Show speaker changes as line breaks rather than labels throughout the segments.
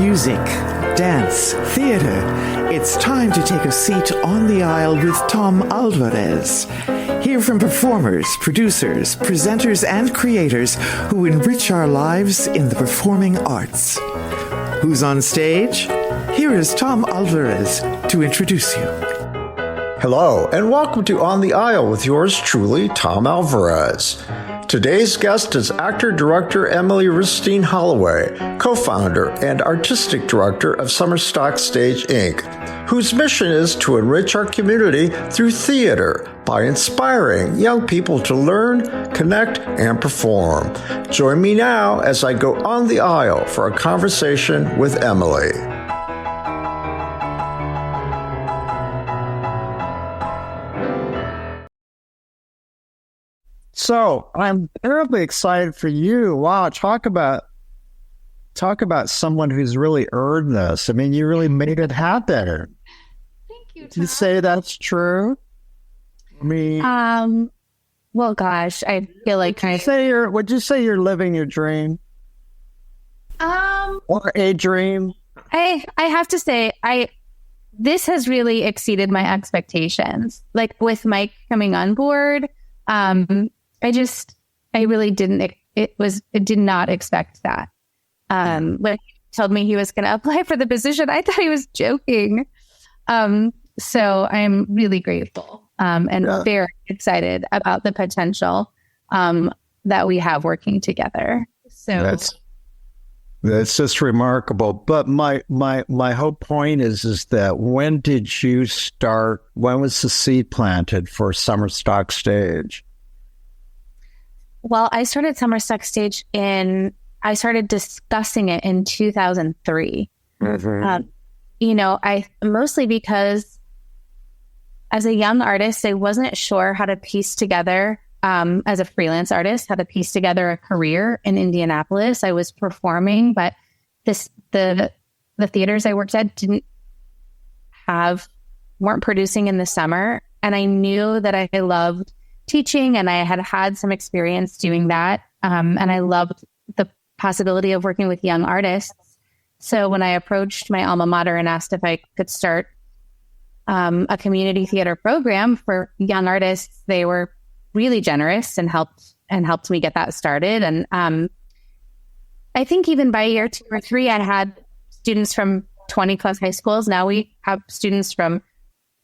Music, dance, theater. It's time to take a seat on the aisle with Tom Alvarez. Hear from performers, producers, presenters, and creators who enrich our lives in the performing arts. Who's on stage? Here is Tom Alvarez to introduce you.
Hello, and welcome to On the Aisle with yours truly, Tom Alvarez. Today's guest is actor-director Emily Ristine Holloway, co-founder and artistic director of Summer Stock Stage, Inc., whose mission is to enrich our community through theater by inspiring young people to learn, connect, and perform. Join me now as I go on the aisle for a conversation with Emily.
So I'm terribly excited for you. Wow, talk about someone who's really earned this. I mean, you really made it happen.
Thank you, Tom.
Did you say that's true? I mean,
well, gosh, I feel like
would you say you're living your dream? Or a dream?
I have to say, this has really exceeded my expectations. Like with Mike coming on board, I really didn't, did not expect that. When he told me he was going to apply for the position, I thought he was joking. So I'm really grateful, and very excited about the potential, that we have working together. So
that's just remarkable. But my whole point is that when did you start? When was the seed planted for Summer Stock Stage?
Well, I started Summer Stock Stage I started discussing it in 2003. Mm-hmm. I mostly because as a young artist, I wasn't sure how to piece together, as a freelance artist, how to piece together a career in Indianapolis. I was performing, but the theaters I worked at weren't producing in the summer. And I knew that I loved teaching, and I had some experience doing that. And I loved the possibility of working with young artists. So when I approached my alma mater and asked if I could start a community theater program for young artists, they were really generous and helped me get that started. And I think even by year 2 or 3, I had students from 20 plus high schools. Now we have students from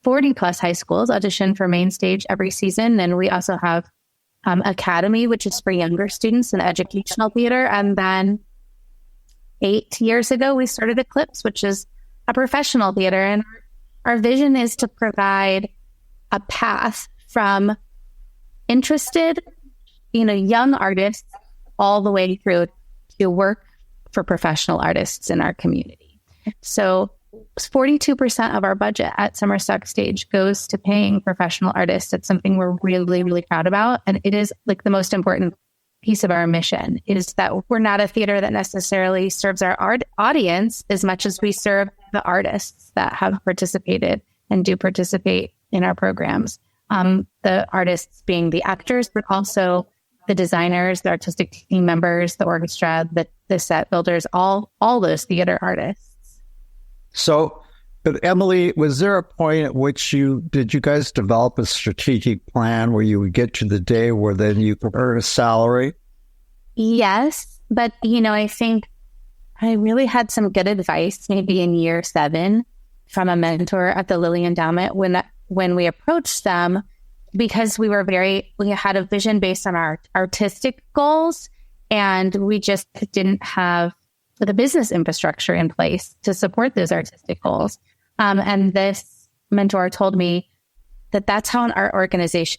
40 plus high schools audition for main stage every season. And we also have Academy, which is for younger students in educational theater. And then 8 years ago, we started Eclipse, which is a professional theater. And our vision is to provide a path from interested, young artists all the way through to work for professional artists in our community. So 42% of our budget at Summer Stock Stage goes to paying professional artists. It's something we're really, really proud about. And it is like the most important piece of our mission is that we're not a theater that necessarily serves our art audience as much as we serve the artists that have participated and do participate in our programs. The artists being the actors, but also the designers, the artistic team members, the orchestra, the set builders, all those theater artists.
So, but Emily, was there a point at which did you guys develop a strategic plan where you would get to the day where then you could earn a salary? Yes,
but I think I really had some good advice maybe in year 7 from a mentor at the Lilly Endowment when we approached them, because we had a vision based on our artistic goals, and we just didn't have the business infrastructure in place to support those artistic goals. And this mentor told me that's how an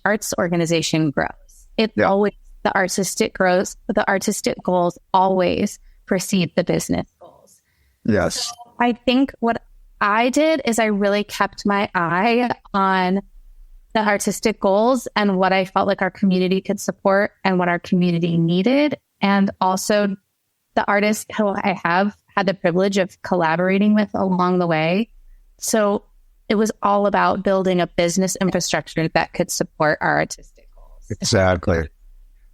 arts organization grows. Always, the artistic goals always precede the business goals.
Yes.
So I think what I did is I really kept my eye on the artistic goals and what I felt like our community could support and what our community needed. And also the artists who I have had the privilege of collaborating with along the way. So it was all about building a business infrastructure that could support our artistic goals.
Exactly.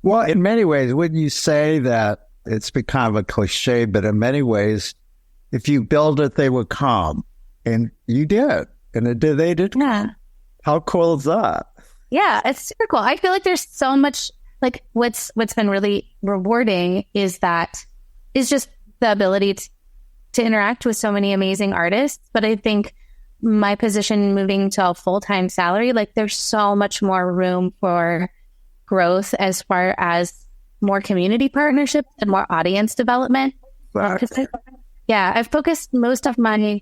Well, in many ways, wouldn't you say that it's become a cliche, but in many ways, if you build it, they would come. And you did. And they did.
Yeah.
How cool is that?
Yeah, it's super cool. I feel like there's so much, like what's been really rewarding is just the ability to interact with so many amazing artists. But I think my position moving to a full-time salary, like there's so much more room for growth as far as more community partnerships and more audience development. I've focused most of my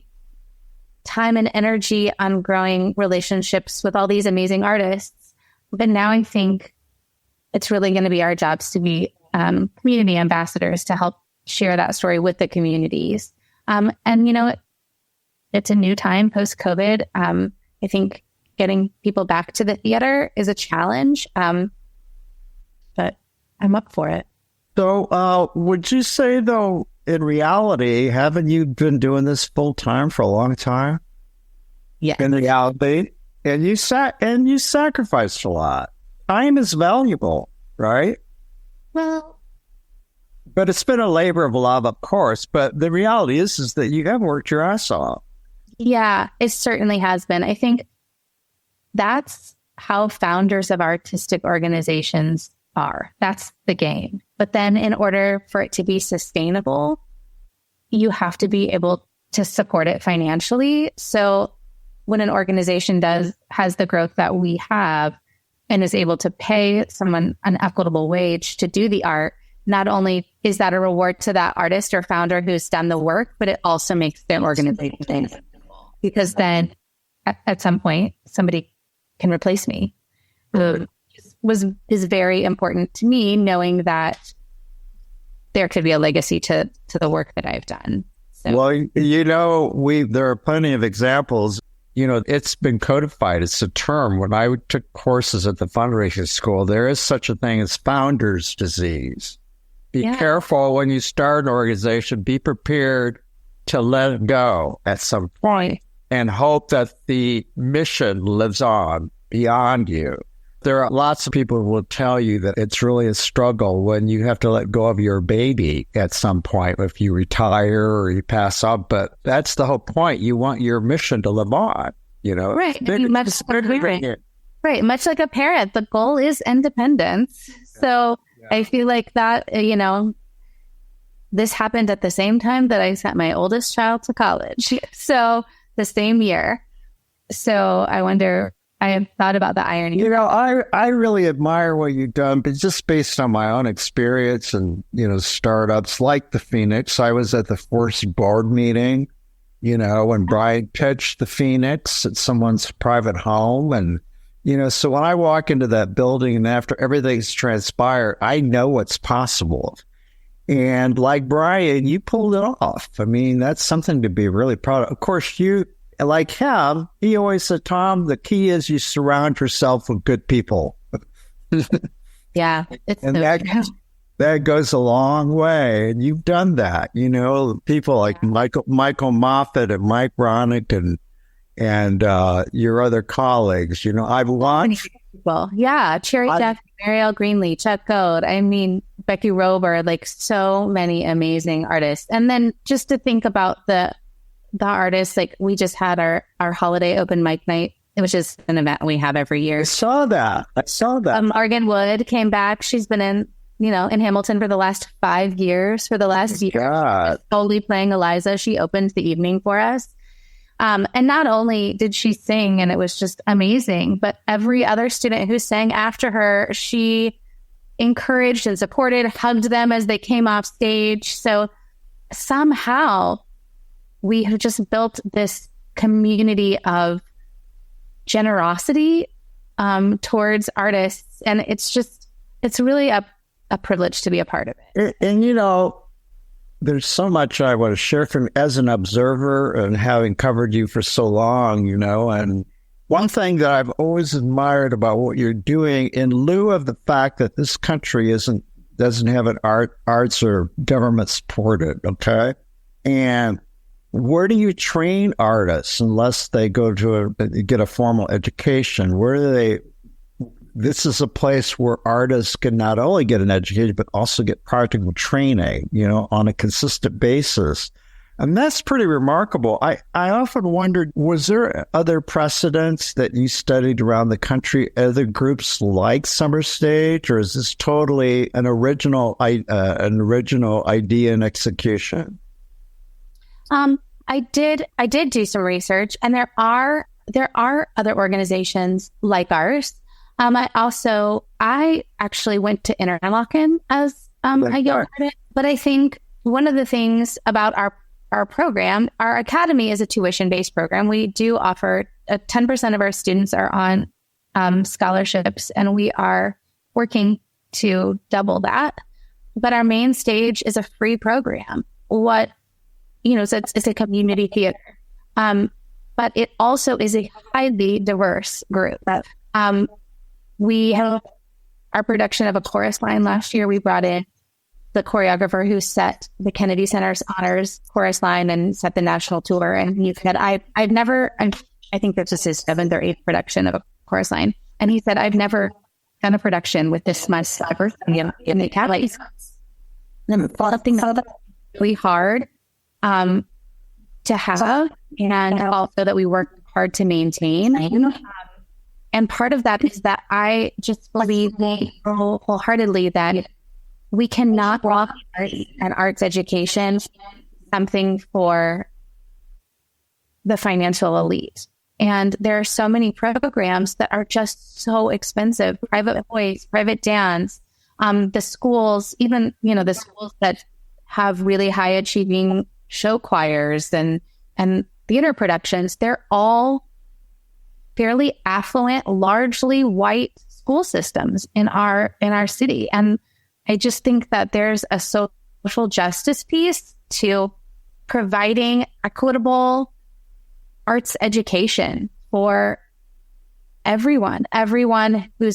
time and energy on growing relationships with all these amazing artists. But now I think it's really going to be our jobs to be community ambassadors to help share that story with the communities. And, it's a new time post-COVID. I think getting people back to the theater is a challenge, but I'm up for it.
So would you say, though, in reality, haven't you been doing this full-time for a long time?
Yeah.
In reality, and you sacrificed a lot. Time is valuable, right?
Well,
but it's been a labor of love, of course. But the reality is that you have worked your ass off.
Yeah, it certainly has been. I think that's how founders of artistic organizations are. That's the game. But then in order for it to be sustainable, you have to be able to support it financially. So when an organization has the growth that we have and is able to pay someone an equitable wage to do the art, not only is that a reward to that artist or founder who's done the work, but it also makes their organization sustainable. Because then at some point, somebody can replace me. Is very important to me, knowing that there could be a legacy to the work that I've done. So.
Well, there are plenty of examples. It's been codified. It's a term. When I took courses at the fundraising school, there is such a thing as founder's disease. Be careful when you start an organization. Be prepared to let it go at some point and hope that the mission lives on beyond you. There are lots of people who will tell you that it's really a struggle when you have to let go of your baby at some point if you retire or you pass up. But that's the whole point. You want your mission to live on,
Right. Right. Much like a parent, the goal is independence. So I feel like that, this happened at the same time that I sent my oldest child to college. So the same year. So I wonder, I have thought about the irony.
I really admire what you've done, but just based on my own experience and, startups like the Phoenix. I was at the first board meeting, when Brian pitched the Phoenix at someone's private home. And, so when I walk into that building and after everything's transpired, I know what's possible. And like Brian, you pulled it off. I mean, that's something to be really proud of. Of course, you, like him, he always said, Tom, the key is you surround yourself with good people.
Yeah.
And that goes a long way. And you've done that. People like Michael Moffat and Mike Ronick and your other colleagues. I've watched.
Well, yeah. Cherry Jeff, Marielle Greenlee, Chuck Gold. I mean, Becky Rober, like so many amazing artists. And then just to think about the artists, like we just had our holiday open mic night, which is an event we have every year.
I saw that.
Morgan Wood came back. She's been in Hamilton for the last 5 years. For the last year, totally playing Eliza. She opened the evening for us. And not only did she sing, and it was just amazing, but every other student who sang after her, she encouraged and supported, hugged them as they came off stage. So somehow we have just built this community of generosity towards artists. And it's really a privilege to be a part of it.
And there's so much I want to share from as an observer and having covered you for so long, and one thing that I've always admired about what you're doing, in lieu of the fact that this country doesn't have an arts or government supported, okay? And where do you train artists unless they go to get a formal education? Where do they? This is a place where artists can not only get an education, but also get practical training, on a consistent basis. And that's pretty remarkable. I often wondered, was there other precedents that you studied around the country, other groups like Summer Stage, or is this totally an original idea and execution?
I did do some research, and there are other organizations like ours. I actually went to Interlochen as a young artist, but I think one of the things about our program, our academy is a tuition-based program. We do offer 10% of our students are on scholarships, and we are working to double that. But our main stage is a free program. So it's a community theater. But it also is a highly diverse group. We have our production of A Chorus Line last year. We brought in the choreographer who set the Kennedy Center's Honors Chorus Line and set the national tour. And he said, I think this is his 7th or 8th production of A Chorus Line. And he said, I've never done a production with this much diversity in the academy. Something that's really hard to have, and also that we work hard to maintain. And part of that is that I just believe wholeheartedly that we cannot walk an arts education something for the financial elite. And there are so many programs that are just so expensive. Private voice, private dance, the schools, even, the schools that have really high achieving show choirs and theater productions, they're all fairly affluent, largely white school systems in our city. And I just think that there's a social justice piece to providing equitable arts education for everyone you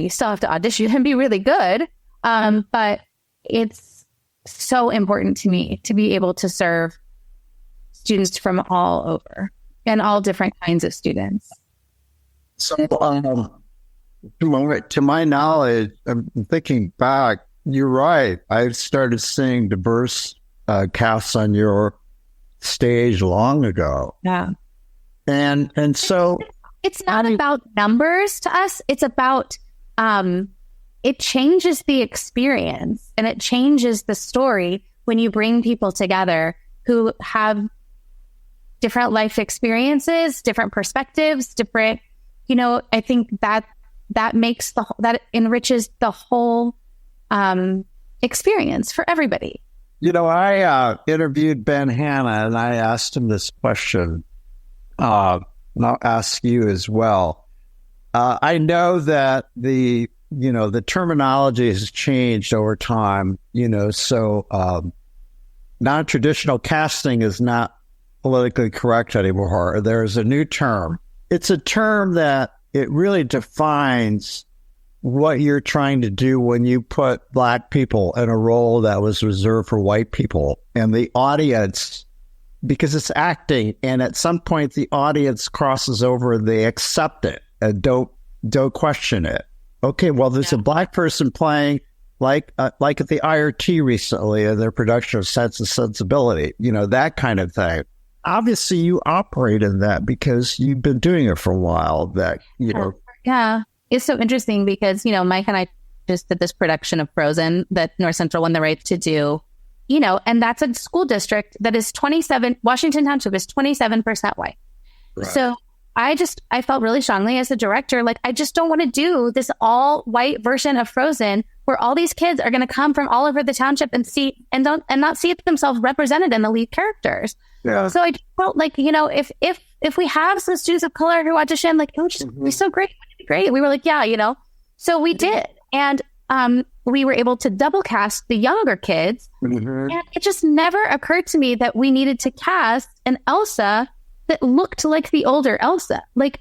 still have to audition and be really good. But it's so important to me to be able to serve students from all over and all different kinds of students.
So, to my knowledge, I'm thinking back, you're right. I started seeing diverse casts on your stage long ago.
Yeah.
And so
it's not about numbers to us. It's about it changes the experience and it changes the story when you bring people together who have different life experiences, different perspectives, different, I think that makes that enriches the whole experience for everybody.
I interviewed Ben Hanna and I asked him this question. And I'll ask you as well. I know that the terminology has changed over time, so non-traditional casting is not politically correct anymore. There's a new term. It's a term that it really defines what you're trying to do when you put Black people in a role that was reserved for white people. And the audience, because it's acting, and at some point the audience crosses over and they accept it and don't question it. Okay, well, there's a Black person playing like at the IRT recently in their production of Sense and Sensibility, that kind of thing. Obviously, you operate in that because you've been doing it for a while.
Yeah, it's so interesting because Mike and I just did this production of Frozen that North Central won the rights to do. And that's a school district that is Washington Township is 27% white. Right. So I felt really strongly as a director, like, I just don't want to do this all white version of Frozen where all these kids are going to come from all over the township and not see themselves represented in the lead characters. Yeah. So I felt like, if we have some students of color who audition, like, it would just be so great. It'd be great. We were like, yeah, so we did. And we were able to double cast the younger kids. Mm-hmm. And it just never occurred to me that we needed to cast an Elsa that looked like the older Elsa. Like,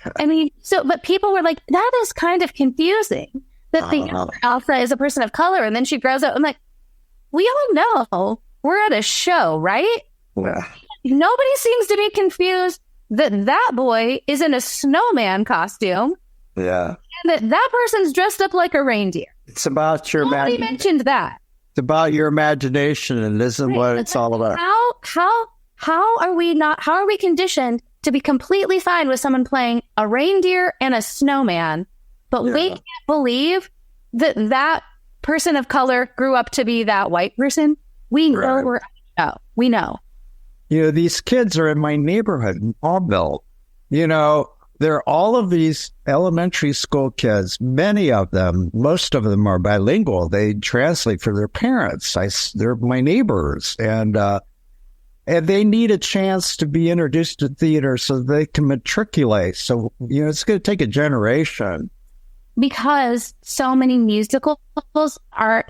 but people were like, that is kind of confusing that the younger Elsa is a person of color and then she grows up. I'm like, we all know we're at a show, right? Yeah. Nobody seems to be confused that boy is in a snowman costume.
Yeah.
And that person's dressed up like a reindeer.
It's about your
Nobody mentioned that.
It's about your imagination, and this is what it's all about.
How are we conditioned to be completely fine with someone playing a reindeer and a snowman, but we can't believe that person of color grew up to be that white person? We know we know.
These kids are in my neighborhood in Albeville. There are all of these elementary school kids. Many of them, most of them are bilingual. They translate for their parents. They're my neighbors, and they need a chance to be introduced to theater so they can matriculate. So, it's going to take a generation.
Because so many musicals are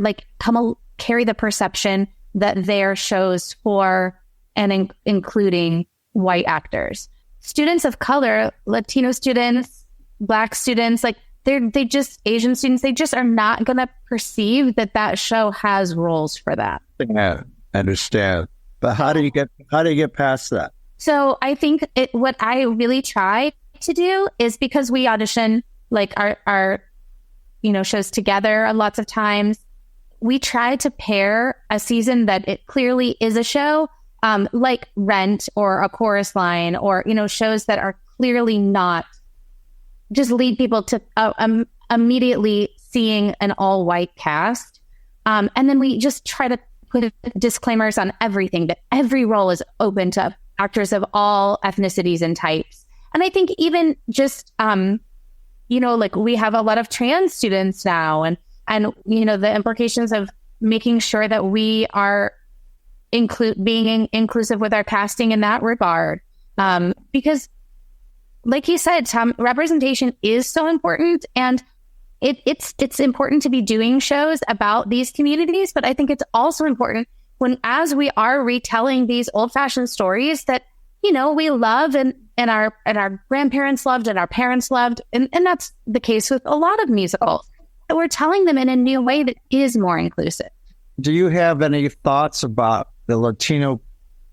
carry the perception that they're shows for and including white actors. Students of color, Latino students, Black students, they just Asian students, they just are not going to perceive that show has roles for that.
Yeah, I understand. But how do you get past that?
So I think what I really try to do is, because we audition our shows together lots of times, we try to pair a season that it clearly is a show, like Rent or A Chorus Line, or shows that are clearly not just lead people to immediately seeing an all white cast, and then we just try to put disclaimers on everything, that every role is open to actors of all ethnicities and types. And I think even just we have a lot of trans students now, and the implications of making sure that we are being inclusive with our casting in that regard. Because like you said, Tom, representation is so important, and it's important to be doing shows about these communities. But I think it's also important as we are retelling these old fashioned stories that, we love and our grandparents loved and our parents loved. And that's the case with a lot of musicals. That we're telling them in a new way that is more inclusive.
Do you have any thoughts about the Latino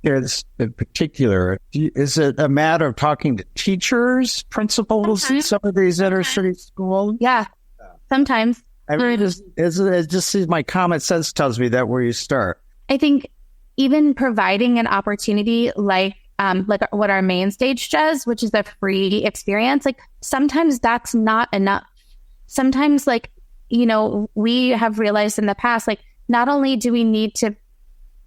kids in particular? Is it a matter of talking to teachers, principals in some of these inner city schools?
Yeah, sometimes.
I mean, it just my common sense tells me that where you start.
I think even providing an opportunity like what our main stage does, which is a free experience, sometimes that's not enough. Sometimes we have realized in the past, not only do we need to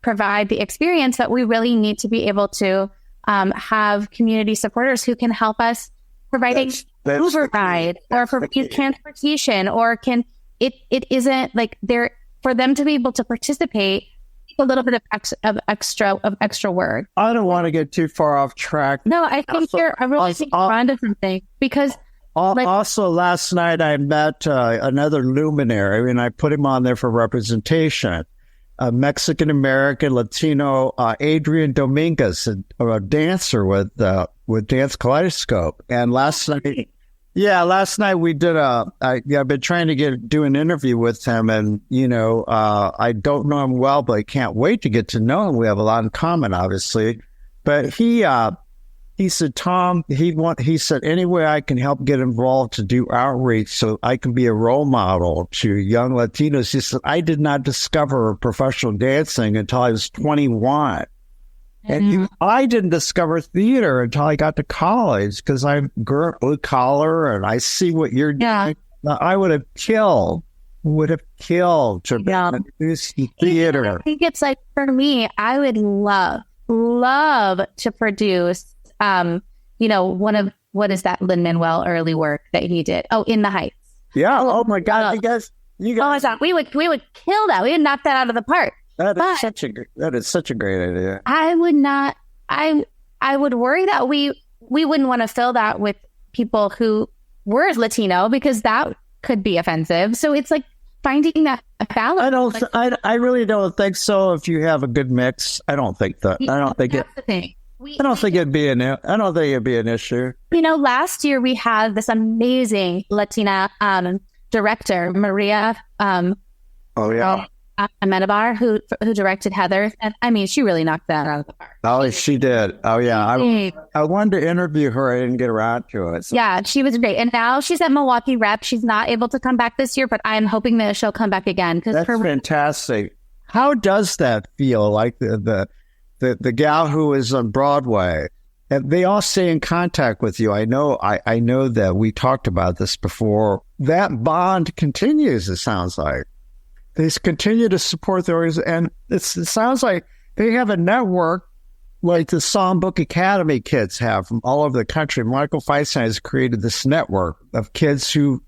provide the experience, but we really need to be able to have community supporters who can help us provide an Uber ride or provide transportation, or it isn't they're, for them to be able to participate, a little bit of extra work.
I don't want to get too far off track.
No, I think you're onto something, because
also last night I met another luminary, and I put him on there for representation. A Mexican-American Latino, Adrian Dominguez, a dancer with Dance Kaleidoscope. And last night we did I've been trying to do an interview with him, and, I don't know him well, but I can't wait to get to know him. We have a lot in common, obviously. But he said, Tom, he said, any way I can help get involved to do outreach so I can be a role model to young Latinos. He said, I did not discover professional dancing until I was 21. And I didn't discover theater until I got to college, because I'm blue collar and I see what you're doing. I would have killed to introduce theater.
I think it's for me, I would love to produce, one of, what is that Lin-Manuel early work that he did? Oh, In the Heights.
Yeah. Oh my God. You guys.
Oh my God. We would kill that. We would knock that out of the park.
That is such a great idea.
I would worry that we wouldn't want to fill that with people who were Latino, because that could be offensive. So it's finding that balance.
I really don't think so. If you have a good mix, I don't think that. I don't think
that's the thing.
I don't think it'd be an issue.
Last year we had this amazing Latina director, Maria. Amenabar, who directed Heather, and she really knocked that out of the park.
Oh, she did. Oh yeah, I wanted to interview her. I didn't get around to it. So.
Yeah, she was great, and now she's at Milwaukee Rep. She's not able to come back this year, but I'm hoping that she'll come back again, because
that's fantastic. How does that feel? Like the gal who is on Broadway, and they all stay in contact with you. I know that we talked about this before. That bond continues, it sounds like. They continue to support those, and it sounds like they have a network like the Songbook Academy kids have from all over the country. Michael Feinstein has created this network of kids who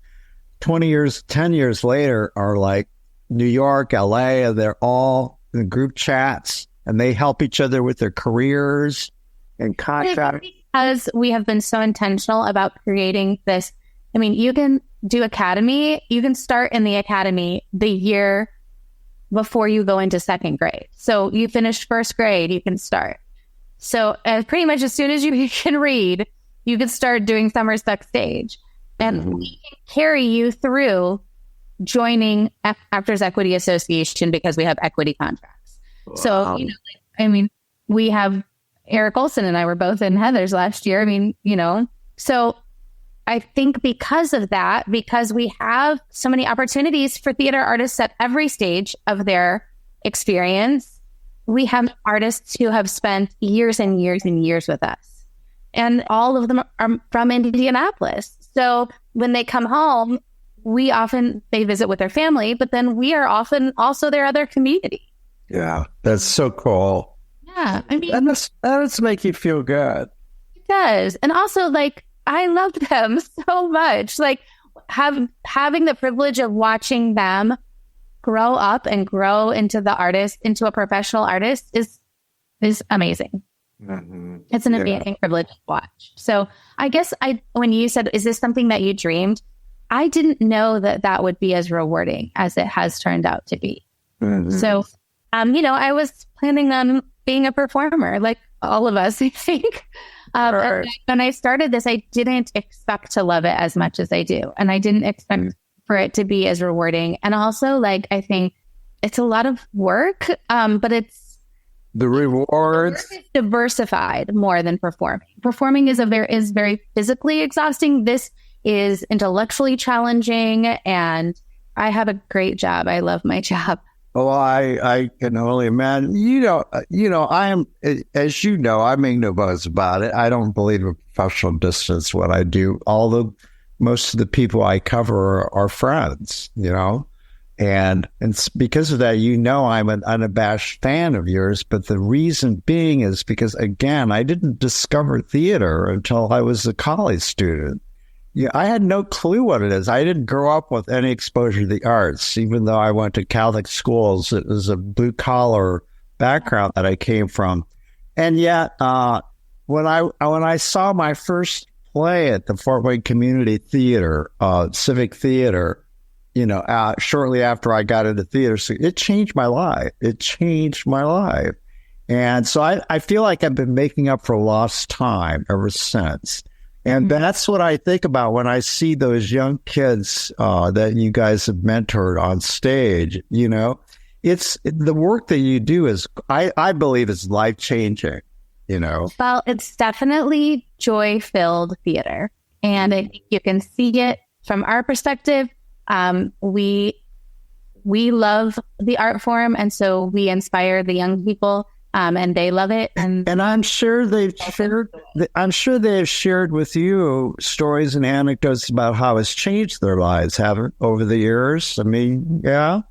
10 years later are like New York, LA, and they're all in group chats, and they help each other with their careers and contract.
Because we have been so intentional about creating this. I mean, you can do academy. You can start in the academy the year before you go into second grade. So you finished first grade, you can start. So pretty much as soon as you can read, you can start doing Summer Stuck Stage. And we can carry you through joining Actors Equity Association because we have equity contracts. Wow. So, we have Eric Olson and I were both in Heathers last year. So I think because of that, because we have so many opportunities for theater artists at every stage of their experience, we have artists who have spent years and years and years with us. And all of them are from Indianapolis. So when they come home, they visit with their family, but then we are often also their other community.
Yeah, that's so cool.
Yeah.
That must make you feel good.
It does. And also, I love them so much. Having the privilege of watching them grow up and grow into a professional artist is amazing. Mm-hmm. It's an amazing privilege to watch. So I guess when you said, is this something that you dreamed? I didn't know that would be as rewarding as it has turned out to be. Mm-hmm. So, I was planning on being a performer, like all of us, I think. Right. And when I started this, I didn't expect to love it as much as I do. And I didn't expect for it to be as rewarding. And also, I think it's a lot of work, but it's
the rewards
is diversified more than performing. Performing is very physically exhausting. This is intellectually challenging, and I have a great job. I love my job.
Oh, I can only imagine. I am, as you know, I make no bones about it. I don't believe in professional distance what I do, although most of the people I cover are friends, and because of that, I'm an unabashed fan of yours. But the reason being is because, again, I didn't discover theater until I was a college student. Yeah, I had no clue what it is. I didn't grow up with any exposure to the arts, even though I went to Catholic schools. It was a blue-collar background that I came from. And yet, when I saw my first play at the Fort Wayne Community Theater, Civic Theater, shortly after I got into theater, so it changed my life. And so I feel like I've been making up for lost time ever since. And that's what I think about when I see those young kids that you guys have mentored on stage. It's the work that you do is, I believe, is life-changing,
Well, it's definitely joy-filled theater. And I think you can see it from our perspective. We love the art form, and so we inspire the young people. And they love it, and
I'm sure they've shared with you stories and anecdotes about how it's changed their lives, haven't over the years? Yeah.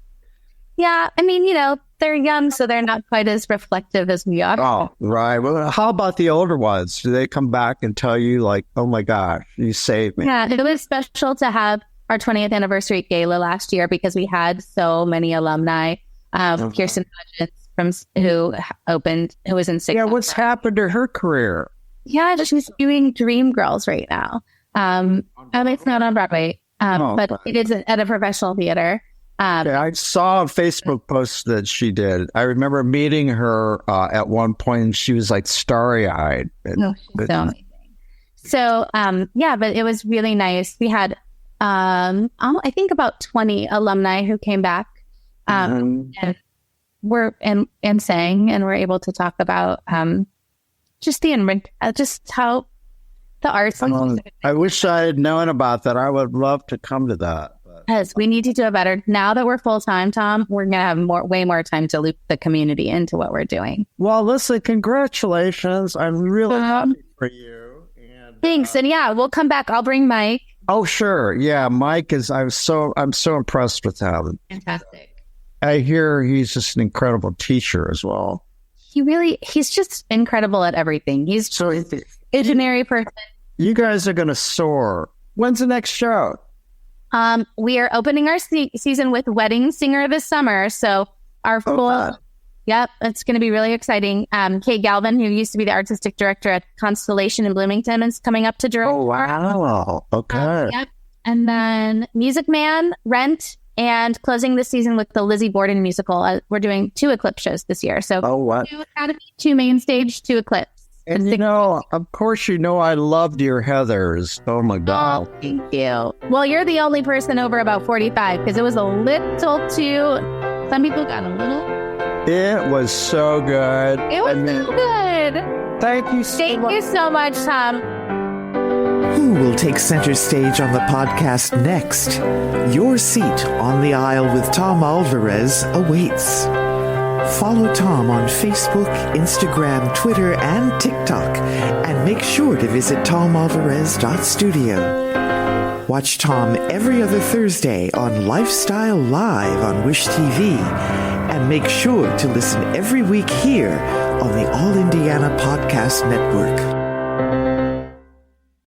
They're young, so they're not quite as reflective as we are.
Oh, right. Well, how about the older ones? Do they come back and tell you, "Oh my gosh, you saved me"?
Yeah, it was special to have our 20th anniversary gala last year because we had so many alumni. Kirsten Hodges who was in 6.
Yeah, what's happened to her career?
Yeah, she's doing Dream Girls right now. It's not on Broadway, but it is at a professional theater.
I saw a Facebook post that she did. I remember meeting her at one point, and she was starry-eyed.
No, she's so amazing. So, but it was really nice. We had, I think about 20 alumni who came back. And and sang, and we're able to talk about just how the arts.
I wish I had known about that. I would love to come to that. But
Yes, we need to do it better. Now that we're full-time, Tom, we're going to have way more time to loop the community into what we're doing.
Well, listen, congratulations. I'm really happy for you. And,
thanks. And yeah, we'll come back. I'll bring Mike.
Oh, sure. Yeah, Mike is, I'm so impressed with him.
Fantastic.
I hear he's just an incredible teacher as well.
He's just incredible at everything. He's
So
a visionary person.
you guys are going to soar. When's the next show?
We are opening our season with Wedding Singer this summer. So our full, yep, it's going to be really exciting. Kate Galvin, who used to be the artistic director at Constellation in Bloomington, is coming up to direct.
Oh, wow. Okay.
Yep. And then Music Man, Rent, and closing the season with the Lizzie Borden musical. We're doing 2 Eclipse shows this year. So 2 Academy, 2 Main Stage, 2 Eclipse.
And of course, I loved your Heathers. Oh, my God.
Oh, thank you. Well, you're the only person over about 45 because it was a little too, some people got a little.
It was so good.
It was so good.
Thank you so much.
Thank you so much, Tom.
Who will take center stage on the podcast next? Your seat on the aisle with Tom Alvarez awaits. Follow Tom on Facebook, Instagram, Twitter, and TikTok, and make sure to visit tomalvarez.studio. Watch Tom every other Thursday on Lifestyle Live on Wish TV, and make sure to listen every week here on the All Indiana Podcast Network.